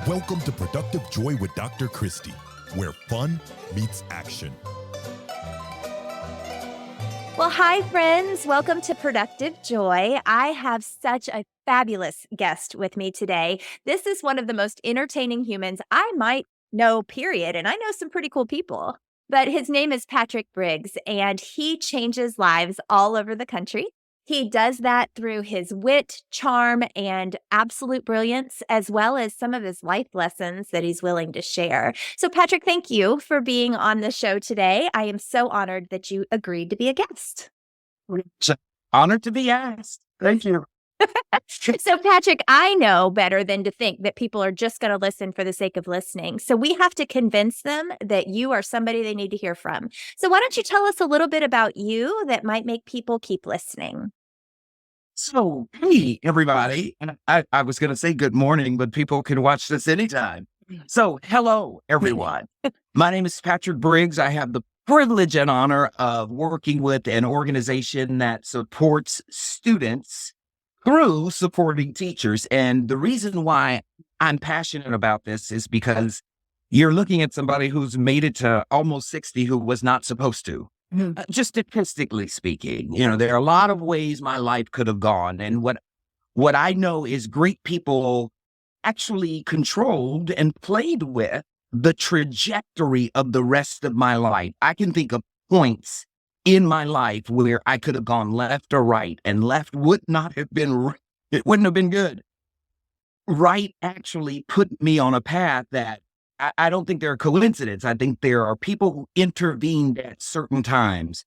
Welcome to Productive Joy with Dr. Christie, where fun meets action. Well, hi, friends. Welcome to Productive Joy. I have such a fabulous guest with me today. This is one of the most entertaining humans I might know, period. And I know some pretty cool people. But his name is Patrick Briggs, and he changes lives all over the country. He does that through his wit, charm, and absolute brilliance, as well as some of his life lessons that he's willing to share. So, Patrick, thank you for being on the show today. I am so honored that you agreed to be a guest. It's an honor to be asked. Thank you. So, Patrick, I know better than to think that people are just going to listen for the sake of listening. So we have to convince them that you are somebody they need to hear from. So why don't you tell us a little bit about you that might make people keep listening? So, hey, everybody. And I was going to say good morning, but people can watch this anytime. So, hello, everyone. My name is Patrick Briggs. I have the privilege and honor of working with an organization that supports students through supporting teachers. And the reason why I'm passionate about this is because you're looking at somebody who's made it to almost 60 who was not supposed to. Just statistically speaking, there are a lot of ways my life could have gone. And what I know is great people actually controlled and played with the trajectory of the rest of my life. I can think of points in my life where I could have gone left or right, and left would not have been, it wouldn't have been good. Right actually put me on a path that I don't think they're a coincidence. I think there are people who intervened at certain times,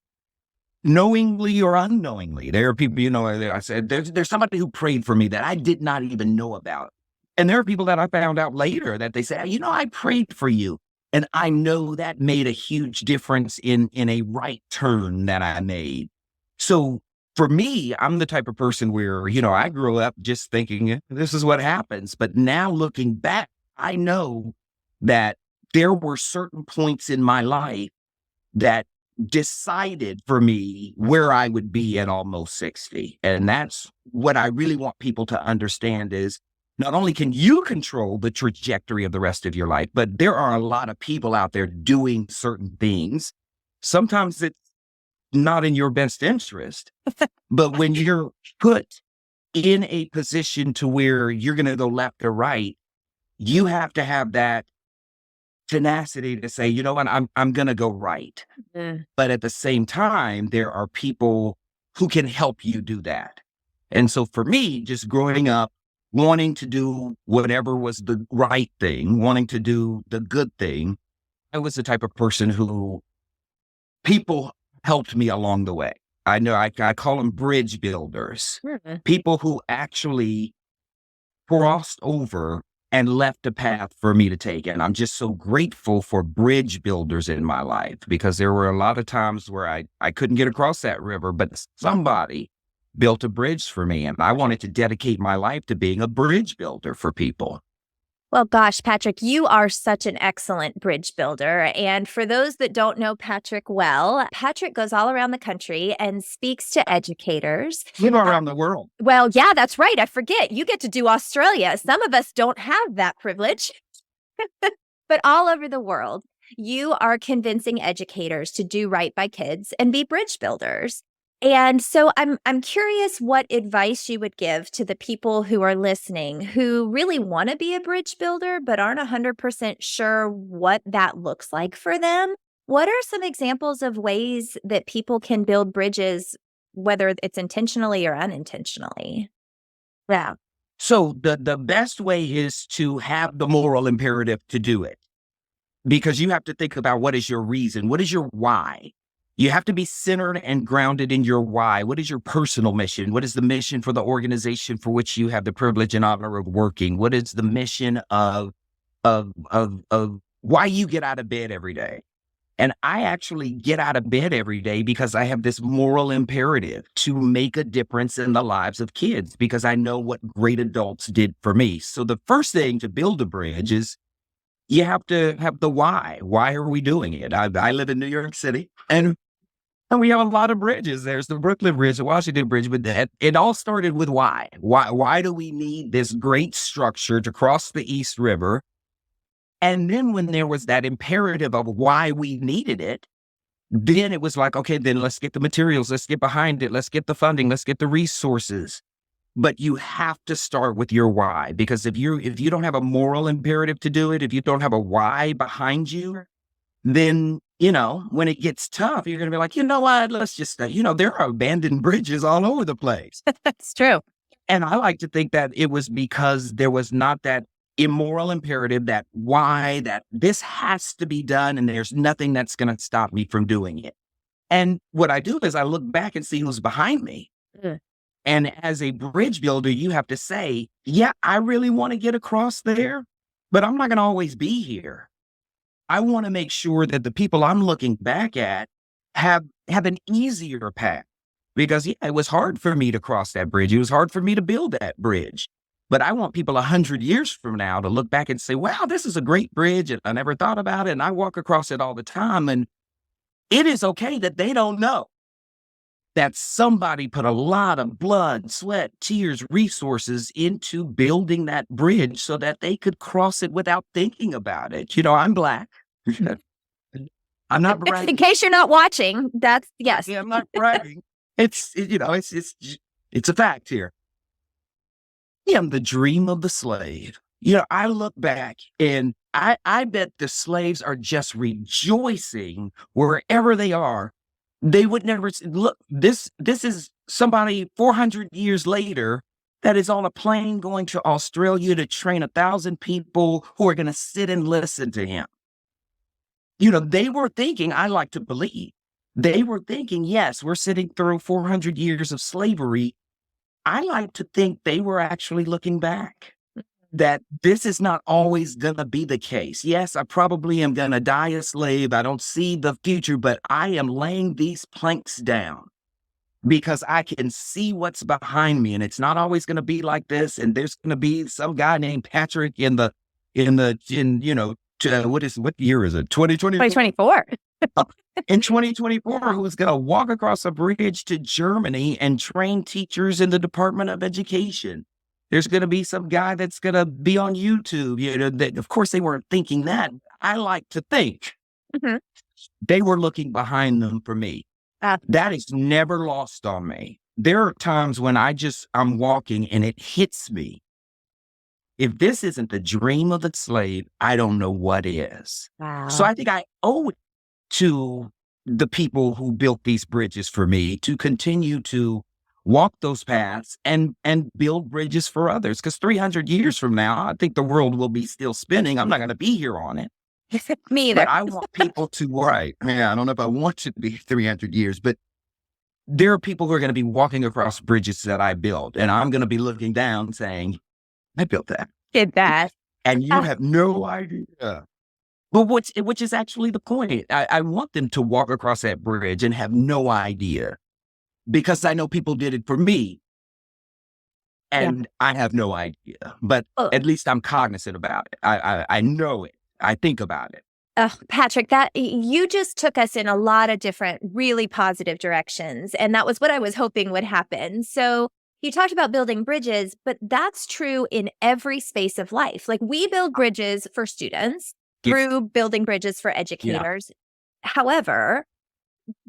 knowingly or unknowingly. There are people, I said, there's somebody who prayed for me that I did not even know about. And there are people that I found out later that they say, I prayed for you. And I know that made a huge difference in a right turn that I made. So for me, I'm the type of person where, I grew up just thinking this is what happens. But now looking back, I know that there were certain points in my life that decided for me where I would be at almost 60. And that's what I really want people to understand is not only can you control the trajectory of the rest of your life, but there are a lot of people out there doing certain things. Sometimes it's not in your best interest, but when you're put in a position to where you're going to go left or right, you have to have that tenacity to say, you know what, I'm going to go right. But at the same time, there are people who can help you do that. And so for me, just growing up, wanting to do whatever was the right thing, wanting to do the good thing, I was the type of person who people helped me along the way. I know I call them bridge builders, people who actually crossed over and left a path for me to take. And I'm just so grateful for bridge builders in my life, because there were a lot of times where I couldn't get across that river, but somebody built a bridge for me. And I wanted to dedicate my life to being a bridge builder for people. Well, gosh, Patrick, you are such an excellent bridge builder. And for those that don't know Patrick well, Patrick goes all around the country and speaks to educators. Around the world. Well, yeah, that's right. I forget. You get to do Australia. Some of us don't have that privilege. But all over the world, you are convincing educators to do right by kids and be bridge builders. And so I'm curious what advice you would give to the people who are listening who really want to be a bridge builder but aren't 100% sure what that looks like for them. What are some examples of ways that people can build bridges, whether it's intentionally or unintentionally? Yeah. So the best way is to have the moral imperative to do it, because you have to think about what is your reason, what is your why. You have to be centered and grounded in your why. What is your personal mission? What is the mission for the organization for which you have the privilege and honor of working? What is the mission of why you get out of bed every day? And I actually get out of bed every day because I have this moral imperative to make a difference in the lives of kids, because I know what great adults did for me. So the first thing to build a bridge is you have to have the why. Why are we doing it? I live in New York City, and And we have a lot of bridges. There's the Brooklyn Bridge, the Washington Bridge, but it all started with why. Why do we need this great structure to cross the East River? And then when there was that imperative of why we needed it, then it was like, okay, then let's get the materials, let's get behind it, let's get the funding, let's get the resources. But you have to start with your why, because if you don't have a moral imperative to do it, if you don't have a why behind you, then, when it gets tough, you're going to be like, you know what, let's just, there are abandoned bridges all over the place. That's true. And I like to think that it was because there was not that immoral imperative, that why, that this has to be done and there's nothing that's going to stop me from doing it. And what I do is I look back and see who's behind me. Mm. And as a bridge builder, you have to say, yeah, I really want to get across there, but I'm not going to always be here. I want to make sure that the people I'm looking back at have an easier path. Because, yeah, it was hard for me to cross that bridge. It was hard for me to build that bridge. But I want people 100 years from now to look back and say, wow, this is a great bridge. And I never thought about it. And I walk across it all the time. And it is okay that they don't know that somebody put a lot of blood, sweat, tears, resources into building that bridge so that they could cross it without thinking about it. I'm Black. I'm not bragging. In case you're not watching, that's, yes. Yeah, I'm not bragging. It's a fact here. I am the dream of the slave. I look back and I bet the slaves are just rejoicing wherever they are. They would never look. This is somebody 400 years later that is on a plane going to Australia to train 1,000 people who are going to sit and listen to him. They were thinking, I like to believe, they were thinking, yes, we're sitting through 400 years of slavery. I like to think they were actually looking back, that this is not always going to be the case. Yes, I probably am going to die a slave. I don't see the future, but I am laying these planks down because I can see what's behind me. And it's not always going to be like this. And there's going to be some guy named Patrick what year is it? 2024. In 2024, who's going to walk across a bridge to Germany and train teachers in the Department of Education. There's going to be some guy that's going to be on YouTube. That, of course, they weren't thinking that. I like to think they were looking behind them for me. That is never lost on me. There are times when I'm walking and it hits me. If this isn't the dream of the slave, I don't know what is. Wow. So I think I owe it to the people who built these bridges for me to continue to walk those paths and build bridges for others. Because 300 years from now, I think the world will be still spinning. I'm not going to be here on it. Me either. But I want people to, right. Yeah, I don't know if I want to be 300 years, but there are people who are going to be walking across bridges that I built. And I'm going to be looking down saying, I built that. Did that. And you have no idea. But which is actually the point. I want them to walk across that bridge and have no idea, because I know people did it for me and I have no idea, but at least I'm cognizant about it. I know it. I think about it. Patrick, that you just took us in a lot of different, really positive directions. And that was what I was hoping would happen. So you talked about building bridges, but that's true in every space of life. Like, we build bridges for students through building bridges for educators. Yeah. However,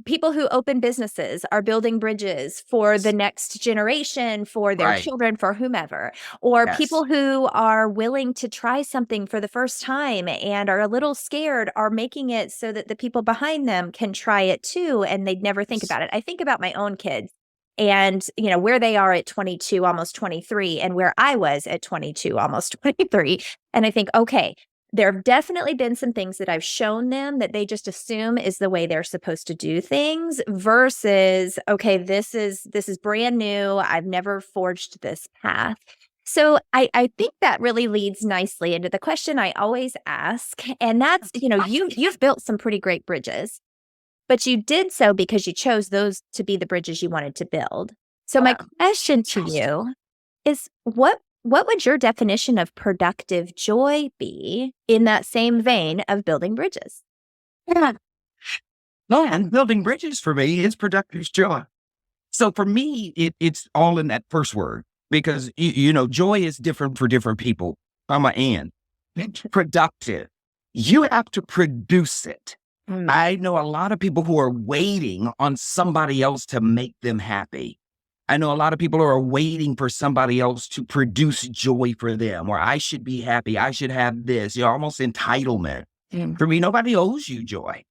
people who open businesses are building bridges for the next generation, for their children, for whomever, or people who are willing to try something for the first time and are a little scared are making it so that the people behind them can try it too, and they'd never think about it. I think about my own kids and, where they are at 22, almost 23, and where I was at 22, almost 23. And I think, okay, there have definitely been some things that I've shown them that they just assume is the way they're supposed to do things versus, okay, this is brand new. I've never forged this path. So I think that really leads nicely into the question I always ask. And that's, you've built some pretty great bridges, but you did so because you chose those to be the bridges you wanted to build. So my question to you is, what would your definition of productive joy be in that same vein of building bridges? Yeah. And building bridges for me is productive joy. So for me, it's all in that first word because, joy is different for different people. I'm an and. It's productive. You have to produce it. I know a lot of people who are waiting on somebody else to make them happy. I know a lot of people who are waiting for somebody else to produce joy for them, or I should be happy. I should have this, almost entitlement. For me, nobody owes you joy.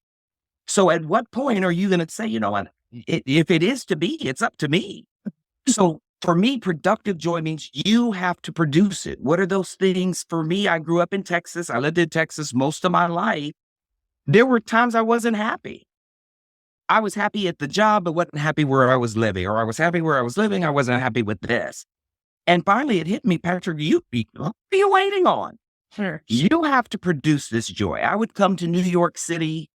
So at what point are you going to say, what, if it is to be, it's up to me. So for me, productive joy means you have to produce it. What are those things? For me, I grew up in Texas. I lived in Texas most of my life. There were times I wasn't happy. I was happy at the job, but wasn't happy where I was living, or I was happy where I was living. I wasn't happy with this. And finally it hit me, Patrick, what are you waiting on? Sure. You have to produce this joy. I would come to New York City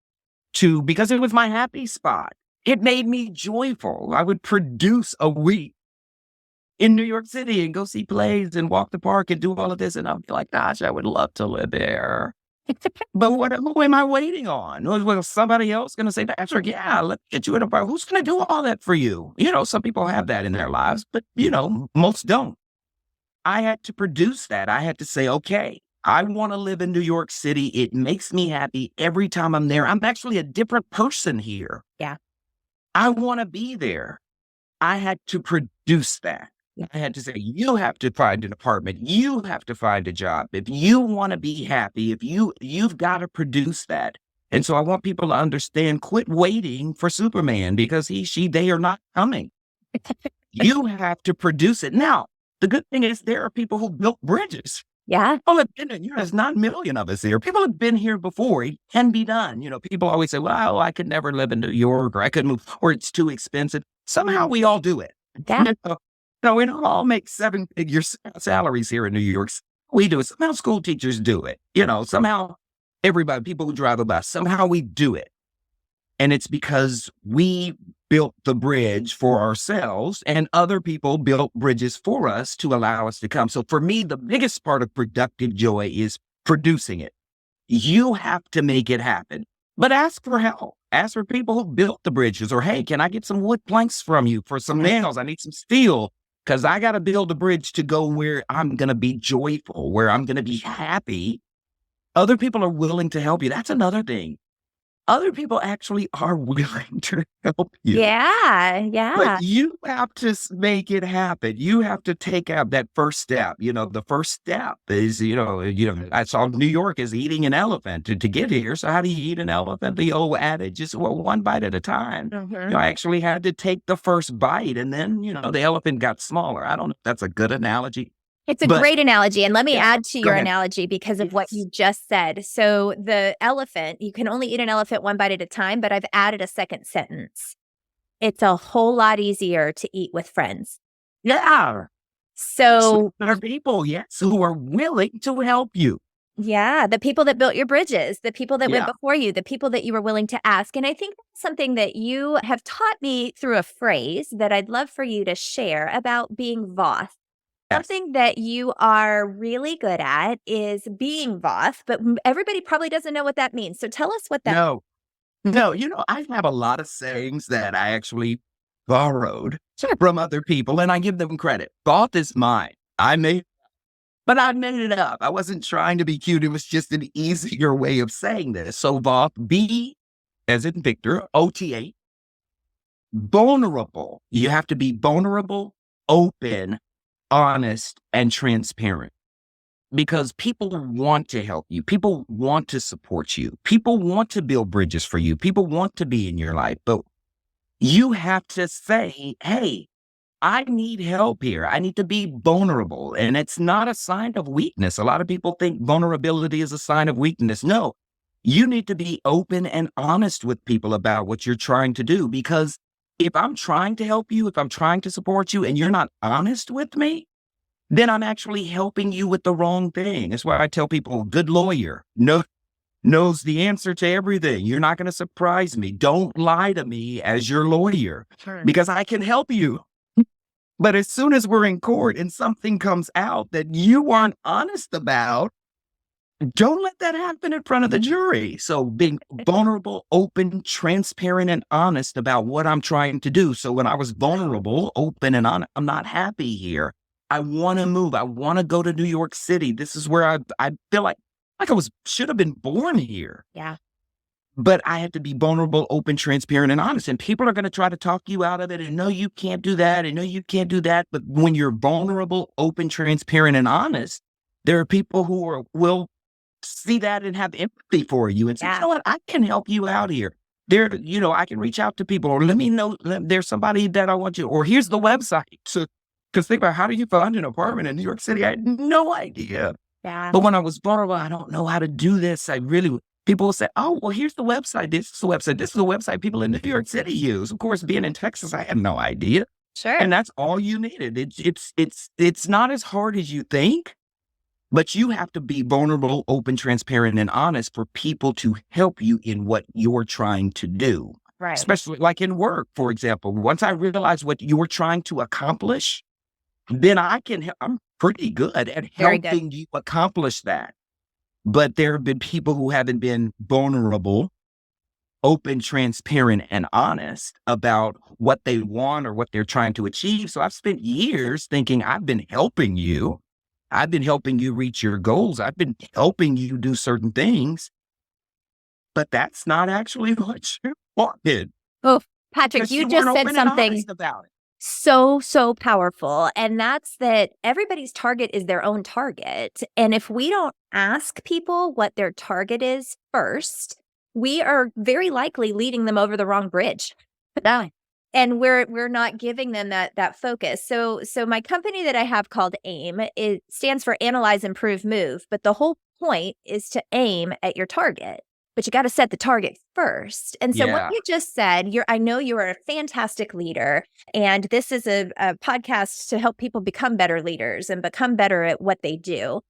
because it was my happy spot. It made me joyful. I would produce a week in New York City and go see plays and walk the park and do all of this. And I'm like, gosh, I would love to live there. But who am I waiting on? Was somebody else going to say, Patrick, yeah, let's get you in a bar. Who's going to do all that for you? Some people have that in their lives, but, most don't. I had to produce that. I had to say, okay, I want to live in New York City. It makes me happy every time I'm there. I'm actually a different person here. Yeah. I want to be there. I had to produce that. I had to say, you have to find an apartment. You have to find a job. If you want to be happy, you've got to produce that. And so I want people to understand, quit waiting for Superman because they are not coming. You have to produce it. Now, the good thing is there are people who built bridges. Yeah. People have been here. There's 9 million of us here. People have been here before. It can be done. People always say, well, I could never live in New York, or I couldn't move, or it's too expensive. Somehow we all do it. Yeah. No, we don't all make 7-figure salaries here in New York. We do it. Somehow school teachers do it. Somehow people who drive a bus, somehow we do it. And it's because we built the bridge for ourselves and other people built bridges for us to allow us to come. So for me, the biggest part of productive joy is producing it. You have to make it happen, but ask for help. Ask for people who built the bridges, or, hey, can I get some wood planks from you for some nails? I need some steel. Because I got to build a bridge to go where I'm going to be joyful, where I'm going to be happy. Other people are willing to help you. That's another thing. Other people actually are willing to help you. Yeah. But you have to make it happen. You have to take out that first step. The first step is, I saw New York is eating an elephant to get here. So how do you eat an elephant? The old adage is, one bite at a time. Mm-hmm. I actually had to take the first bite and then, the elephant got smaller. I don't know if that's a good analogy. It's a great analogy. And let me add to your ahead. analogy because of what you just said. So the elephant, you can only eat an elephant one bite at a time, but I've added a second sentence. It's a whole lot easier to eat with friends. Yeah. So there are people, yes, who are willing to help you. Yeah, the people that built your bridges, the people that went before you, the people that you were willing to ask. And I think that's something that you have taught me through a phrase that I'd love for you to share about being Voth. Something that you are really good at is being Voth, but everybody probably doesn't know what that means. So tell us what that means. No, I have a lot of sayings that I actually borrowed from other people, and I give them credit. Voth is mine. But I made it up. I wasn't trying to be cute. It was just an easier way of saying this. So Voth, B as in Victor, OTA, vulnerable. You have to be vulnerable, open, honest, and transparent. Because people want to help you. People want to support you. People want to build bridges for you. People want to be in your life. But you have to say, hey, I need help here. I need to be vulnerable. And it's not a sign of weakness. A lot of people think vulnerability is a sign of weakness. No, you need to be open and honest with people about what you're trying to do. Because if I'm trying to help you, if I'm trying to support you and you're not honest with me, then I'm actually helping you with the wrong thing. That's why I tell people, a good lawyer knows the answer to everything. You're not going to surprise me. Don't lie to me as your lawyer because I can help you. But as soon as we're in court and something comes out that you aren't honest about, don't let that happen in front of the jury. So being vulnerable, open, transparent, and honest about what I'm trying to do. So when I was vulnerable, open, and honest, I'm not happy here. I want to move. I want to go to New York City. This is where I feel like should have been born here. Yeah. But I have to be vulnerable, open, transparent, and honest. And people are going to try to talk you out of it. And no, you can't do that. And no, you can't do that. But when you're vulnerable, open, transparent, and honest, there are people who will see that and have empathy for you and say, you know what, I can help you out here. I can reach out to people, or let me know there's somebody that I want you, or here's the website. So, because think about, how do you find an apartment in New York City? I had no idea. Yeah. But when I was vulnerable, I don't know how to do this. People will say, oh, well, here's the website. This is the website. This is the website people in New York City use. Of course, being in Texas, I had no idea. Sure. And that's all you needed. It's not as hard as you think, but you have to be vulnerable, open, transparent, and honest for people to help you in what you're trying to do. Right. Especially like in work, for example. Once I realize what you're trying to accomplish, then I'm pretty good at helping you accomplish that. But there have been people who haven't been vulnerable, open, transparent, and honest about what they want or what they're trying to achieve. So I've spent years thinking I've been helping you. I've been helping you reach your goals. I've been helping you do certain things. But that's not actually what you wanted. Oh, Patrick, you just said something about it. So powerful. And that's that everybody's target is their own target. And if we don't ask people what their target is first, we are very likely leading them over the wrong bridge. And we're not giving them that focus. So my company that I have called AIM, it stands for Analyze, Improve, Move. But the whole point is to aim at your target. But you got to set the target first. And so what you just said, I know you are a fantastic leader, and this is a podcast to help people become better leaders and become better at what they do.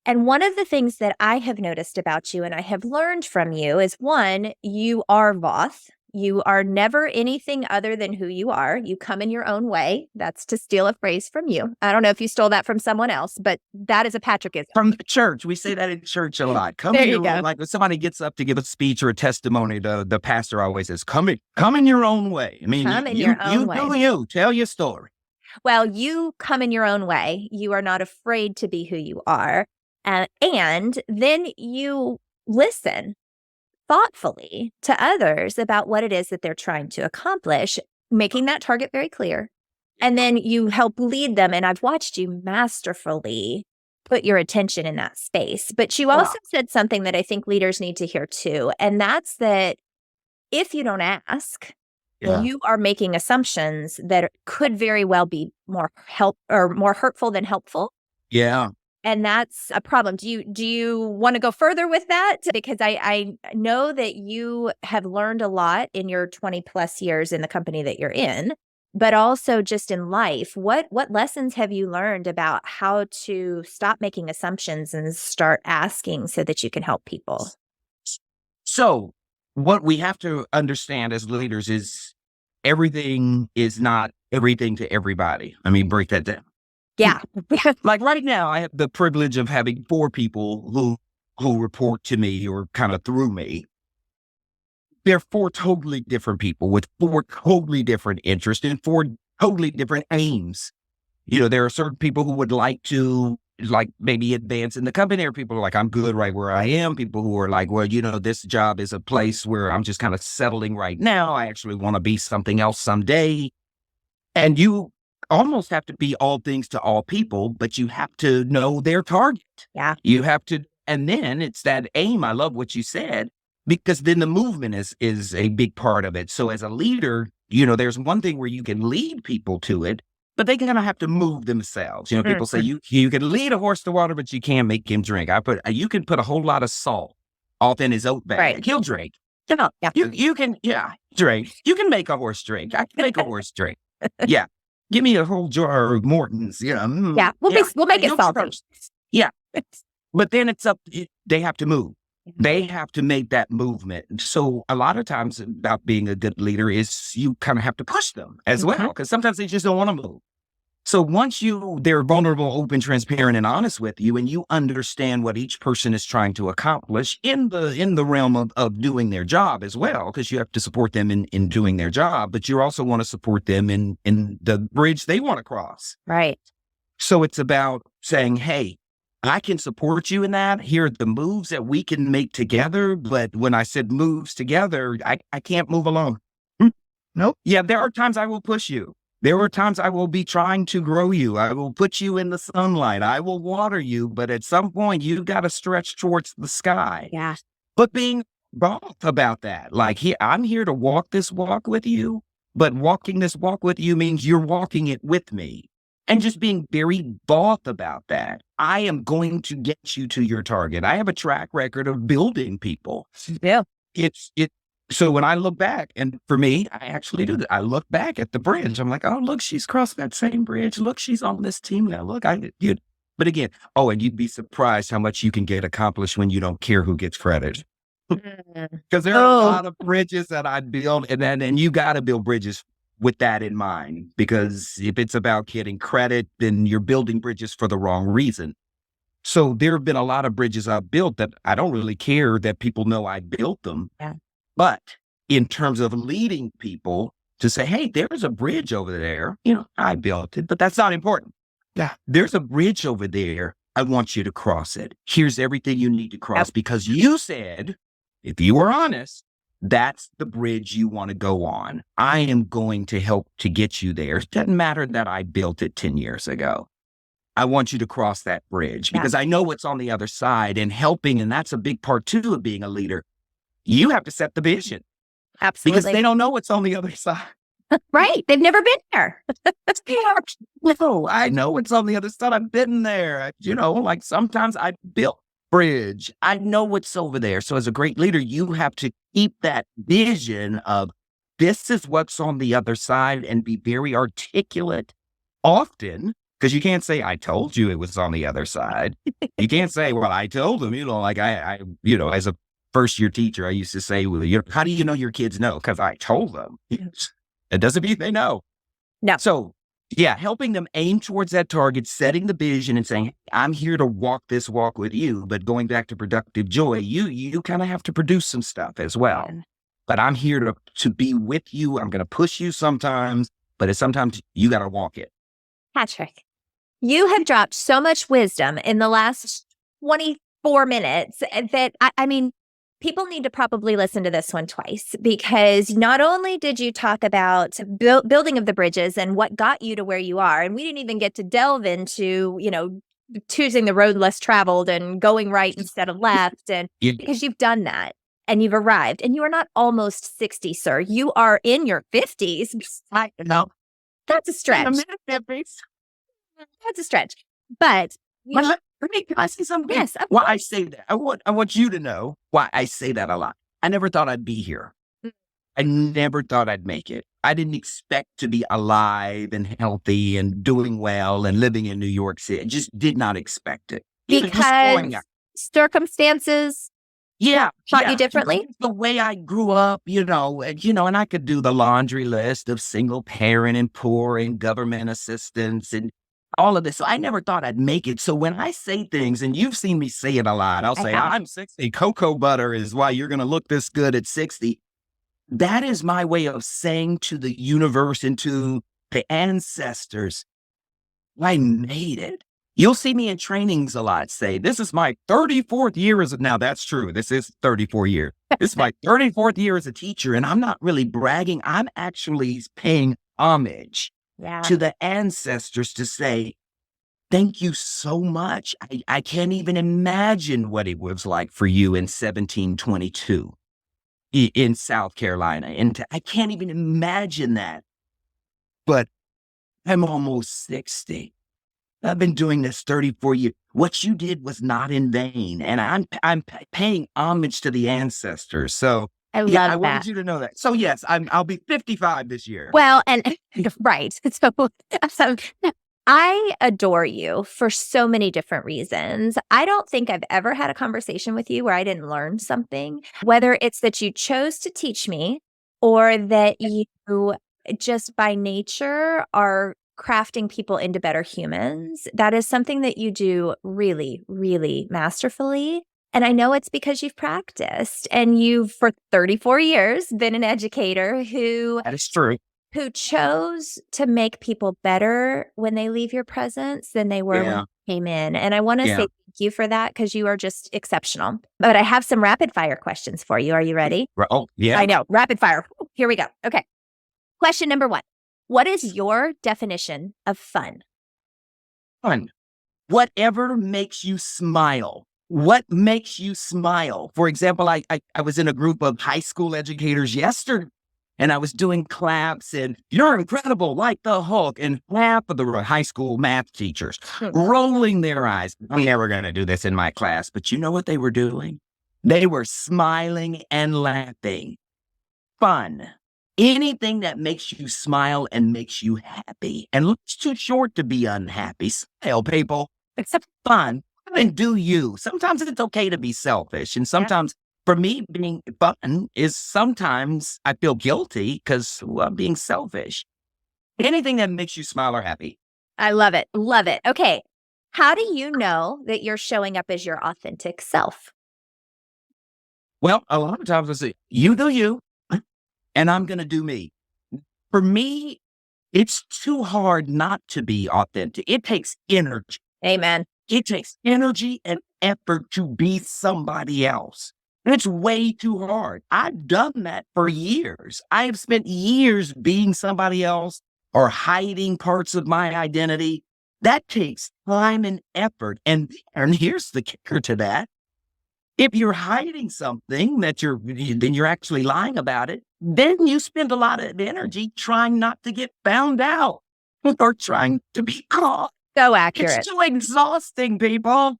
And one of the things that I have noticed about you and I have learned from you is, one, you are Voth. You are never anything other than who you are. You come in your own way. That's to steal a phrase from you. I don't know if you stole that from someone else, but that is a Patrickism. From the church. We say that in church a lot. There you go. Like when somebody gets up to give a speech or a testimony, the pastor always says, come in your own way. I mean, come in your own way. You tell your story. Well, you come in your own way. You are not afraid to be who you are. And then you listen thoughtfully to others about what it is that they're trying to accomplish, making that target very clear. And then you help lead them. And I've watched you masterfully put your attention in that space. But you also said something that I think leaders need to hear too. And that's that if you don't ask, you are making assumptions that could very well be more hurtful than helpful. Yeah. And that's a problem. Do you want to go further with that? Because I know that you have learned a lot in your 20 plus years in the company that you're in, but also just in life. What lessons have you learned about how to stop making assumptions and start asking so that you can help people? So what we have to understand as leaders is everything is not everything to everybody. I mean, break that down. Yeah. Like right now, I have the privilege of having 4 people who report to me or kind of through me. They're 4 totally different people with 4 totally different interests and 4 totally different aims. There are certain people who would like to maybe advance in the company. There are people who are like, I'm good right where I am. People who are like, well, this job is a place where I'm just kind of settling right now. I actually want to be something else someday. And you almost have to be all things to all people, but you have to know their target. Yeah. You have to, and then it's that aim. I love what you said, because then the movement is a big part of it. So as a leader, there's one thing where you can lead people to it, but they're going to have to move themselves. People say you can lead a horse to water, but you can't make him drink. You can put a whole lot of salt off in his oat bag. Right. He'll drink. You can drink. You can make a horse drink. I can make a horse drink. Yeah. Give me a whole jar of Morton's. We'll make it salty. Yeah. But then it's up, they have to move. They have to make that movement. So a lot of times about being a good leader is you kind of have to push them as well, because sometimes they just don't want to move. So once they're vulnerable, open, transparent, and honest with you, and you understand what each person is trying to accomplish in the realm of doing their job as well, because you have to support them in doing their job, but you also want to support them in the bridge they want to cross. Right. So it's about saying, hey, I can support you in that. Here are the moves that we can make together. But when I said moves together, I can't move alone. Nope. Yeah, there are times I will push you. There are times I will be trying to grow you. I will put you in the sunlight. I will water you. But at some point, you've got to stretch towards the sky. Yeah. But being both about that, like, I'm here to walk this walk with you. But walking this walk with you means you're walking it with me. And just being very both about that. I am going to get you to your target. I have a track record of building people. Yeah. So when I look back, and for me, I actually do that. I look back at the bridge. I'm like, oh, look, she's crossed that same bridge. Look, she's on this team now. Look, but again, and you'd be surprised how much you can get accomplished when you don't care who gets credit. Because there are a lot of bridges that I build, and you got to build bridges with that in mind. Because if it's about getting credit, then you're building bridges for the wrong reason. So there have been a lot of bridges I've built that I don't really care that people know I built them. Yeah. But in terms of leading people to say, hey, there's a bridge over there. I built it, but that's not important. Yeah. There's a bridge over there. I want you to cross it. Here's everything you need to cross because you said, if you were honest, that's the bridge you want to go on. I am going to help to get you there. It doesn't matter that I built it 10 years ago. I want you to cross that bridge because I know what's on the other side and helping. And that's a big part too of being a leader. You have to set the vision. Absolutely. Because they don't know what's on the other side. Right. They've never been there. No, I know what's on the other side. I've been there. Like sometimes I built bridge. I know what's over there. So as a great leader, you have to keep that vision of this is what's on the other side and be very articulate often. Because you can't say, I told you it was on the other side. You can't say, well, I told them, like I as a first-year teacher, I used to say, well, how do you know your kids know? Because I told them. It doesn't mean they know. No. So, yeah, helping them aim towards that target, setting the vision and saying, I'm here to walk this walk with you. But going back to productive joy, you kind of have to produce some stuff as well. But I'm here to be with you. I'm going to push you sometimes, but sometimes you got to walk it. Patrick, you have dropped so much wisdom in the last 24 minutes that, I mean, people need to probably listen to this one twice because not only did you talk about building of the bridges and what got you to where you are, and we didn't even get to delve into, choosing the road less traveled and going right instead of left. And because you've done that and you've arrived and you are not almost 60, sir. You are in your 50s. I know. That's a stretch. That's a stretch. But can I say something? Yes. Why I say that? I want you to know why I say that a lot. I never thought I'd be here. I never thought I'd make it. I didn't expect to be alive and healthy and doing well and living in New York City. I just did not expect it. Because circumstances taught you differently? The way I grew up, and I could do the laundry list of single parent and poor and government assistance and all of this. So I never thought I'd make it. So when I say things, and you've seen me say it a lot, I'll say, I'm 60. Cocoa butter is why you're going to look this good at 60. That is my way of saying to the universe and to the ancestors, I made it. You'll see me in trainings a lot say, this is my 34th year now that's true. This is 34 years. This is my 34th year as a teacher. And I'm not really bragging. I'm actually paying homage to the ancestors to say, thank you so much. I can't even imagine what it was like for you in 1722 in South Carolina. And I can't even imagine that. But I'm almost 60. I've been doing this 34 years. What you did was not in vain. And I'm paying homage to the ancestors. So I love that. I wanted you to know that. So yes, I'll be 55 this year. Well, and right. So I adore you for so many different reasons. I don't think I've ever had a conversation with you where I didn't learn something, whether it's that you chose to teach me or that you just by nature are crafting people into better humans. That is something that you do really, really masterfully. And I know it's because you've practiced and you've, for 34 years, been an educator That is true. who chose to make people better when they leave your presence than they were when Yeah. they came in. And I want to Yeah. say thank you for that because you are just exceptional. But I have some rapid fire questions for you. Are you ready? Oh, yeah. I know. Rapid fire. Here we go. Okay. Question number 1. What is your definition of fun? Fun. Whatever makes you smile. What makes you smile? For example, I was in a group of high school educators yesterday, and I was doing claps and you're incredible, like the Hulk. And half of the high school math teachers rolling their eyes. I'm never going to do this in my class. But you know what they were doing? They were smiling and laughing. Fun. Anything that makes you smile and makes you happy. And life's too short to be unhappy. Smile, people. Except fun. And do you. Sometimes it's okay to be selfish. And sometimes, for me, being fun is sometimes I feel guilty because I'm being selfish. Anything that makes you smile or happy. I love it. Love it. Okay. How do you know that you're showing up as your authentic self? Well, a lot of times I say, you do you, and I'm going to do me. For me, it's too hard not to be authentic. It takes energy. Amen. It takes energy and effort to be somebody else. It's way too hard. I've done that for years. I have spent years being somebody else or hiding parts of my identity. That takes time and effort. And here's the kicker to that. If you're hiding something then you're actually lying about it, then you spend a lot of energy trying not to get found out or trying to be caught. So accurate. It's too exhausting, people.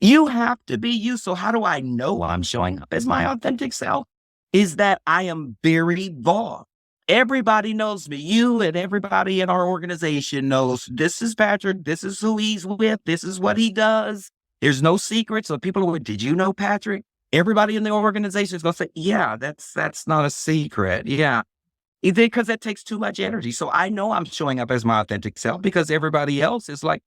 You have to be you. So how do I know I'm showing up as my authentic self? Is that I am very raw. Everybody knows me. You and everybody in our organization knows this is Patrick. This is who he's with. This is what he does. There's no secret. So people are, did you know Patrick? Everybody in the organization is going to say, yeah, that's not a secret. Yeah. Because it takes too much energy. So I know I'm showing up as my authentic self because everybody else is like,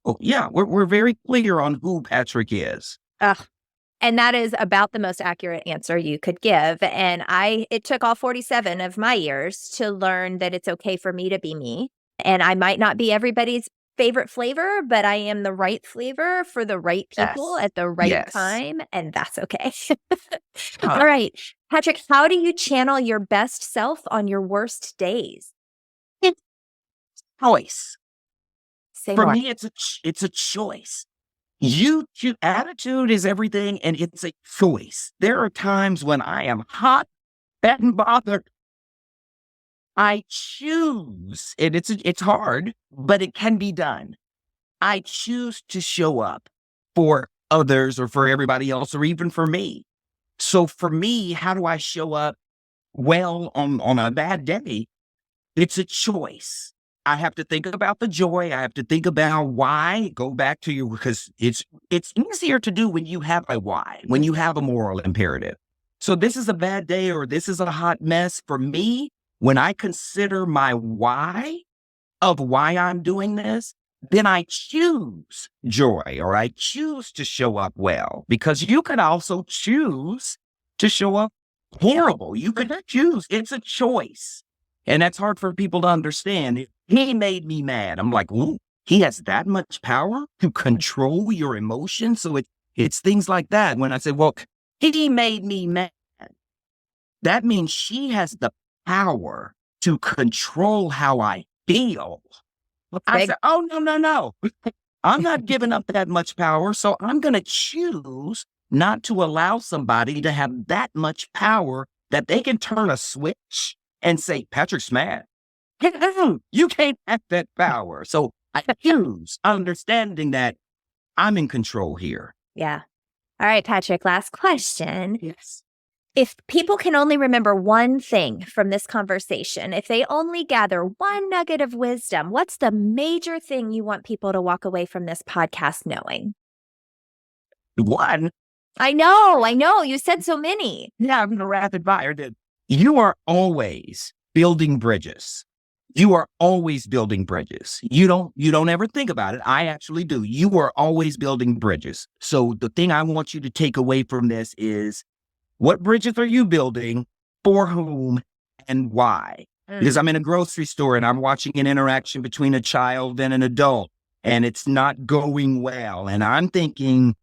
oh, yeah, we're very clear on who Patrick is. And that is about the most accurate answer you could give. And it took all 47 of my years to learn that it's okay for me to be me. And I might not be everybody's favorite flavor, but I am the right flavor for the right people at the right time. And that's okay. All right. Patrick, how do you channel your best self on your worst days? It's choice. Say For more. me, it's a choice. Attitude is everything, and it's a choice. There are times when I am hot and bothered. I choose, and it's hard, but it can be done. I choose to show up for others or for everybody else or even for me. So for me, how do I show up well on a bad day? It's a choice. I have to think about the joy. I have to think about why. Go back to you because it's easier to do when you have a why, when you have a moral imperative. So this is a bad day or this is a hot mess. For me, when I consider my why of why I'm doing this, then I choose joy or I choose to show up well because you could also choose to show up horrible. You could choose. It's a choice. And that's hard for people to understand. He made me mad. I'm like, ooh, he has that much power to control your emotions. So it's things like that. When I say, well, he made me mad, that means she has the power to control how I feel. I said, oh, no. I'm not giving up that much power. So I'm going to choose not to allow somebody to have that much power that they can turn a switch and say, Patrick's mad. You can't have that power. So I choose understanding that I'm in control here. Yeah. All right, Patrick, last question. Yes. If people can only remember one thing from this conversation, if they only gather one nugget of wisdom, what's the major thing you want people to walk away from this podcast knowing? One. I know. You said so many. Yeah, I'm going to rapid fire. You are always building bridges. You are always building bridges. You don't ever think about it. I actually do. You are always building bridges. So the thing I want you to take away from this is, what bridges are you building, for whom, and why? Because I'm in a grocery store and I'm watching an interaction between a child and an adult, and it's not going well. And I'm thinking,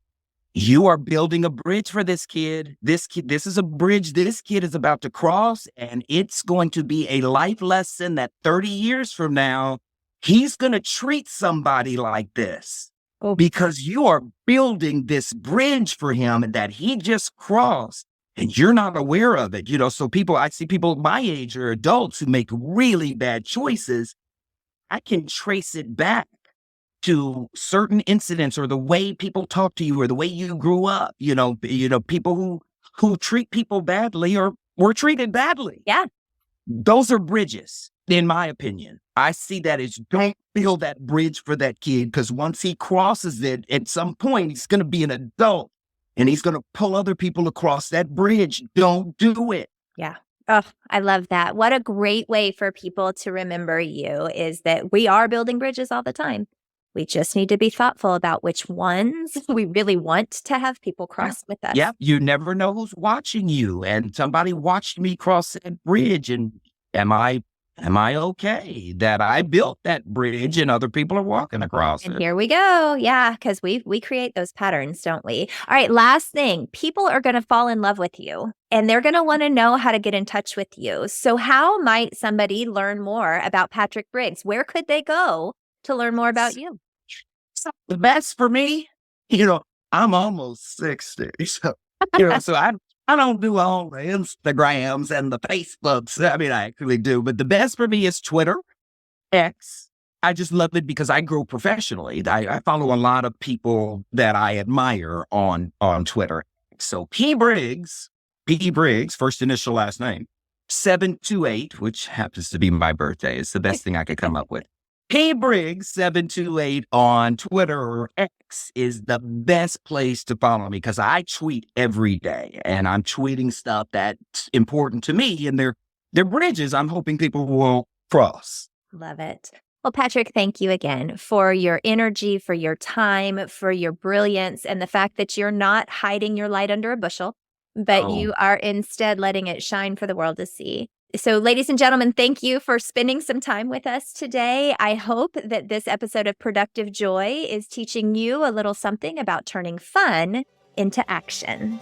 you are building a bridge for this kid. This is a bridge this kid is about to cross, and it's going to be a life lesson that 30 years from now, he's going to treat somebody like this. Oh. Because you are building this bridge for him that he just crossed, and you're not aware of it. So I see people my age or adults who make really bad choices. I can trace it back to certain incidents or the way people talk to you or the way you grew up. People who treat people badly or were treated badly. Yeah. Those are bridges, in my opinion. I see that as, don't build that bridge for that kid, because once he crosses it, at some point, he's going to be an adult and he's going to pull other people across that bridge. Don't do it. Yeah. Oh, I love that. What a great way for people to remember you is that we are building bridges all the time. We just need to be thoughtful about which ones we really want to have people cross with us. Yeah, you never know who's watching you. And somebody watched me cross that bridge, and am I okay that I built that bridge and other people are walking across And it? here we go. Yeah, because we create those patterns, don't we? All right, last thing. People are going to fall in love with you, and they're going to want to know how to get in touch with you. So how might somebody learn more about Patrick Briggs? Where could they go to learn more about you? So the best for me, I'm almost 60. So, so I don't do all the Instagrams and the Facebooks. I mean, I actually do, but the best for me is Twitter, X. I just love it because I grow professionally. I follow a lot of people that I admire on Twitter. So P. Briggs, first initial, last name, 728, which happens to be my birthday. It's the best thing I could come up with. P. Briggs 728 on Twitter or X is the best place to follow me, because I tweet every day and I'm tweeting stuff that's important to me, and they're bridges I'm hoping people will cross. Love it. Well, Patrick, thank you again for your energy, for your time, for your brilliance, and the fact that you're not hiding your light under a bushel, but you are instead letting it shine for the world to see. So, ladies and gentlemen, thank you for spending some time with us today. I hope that this episode of Productive Joy is teaching you a little something about turning fun into action.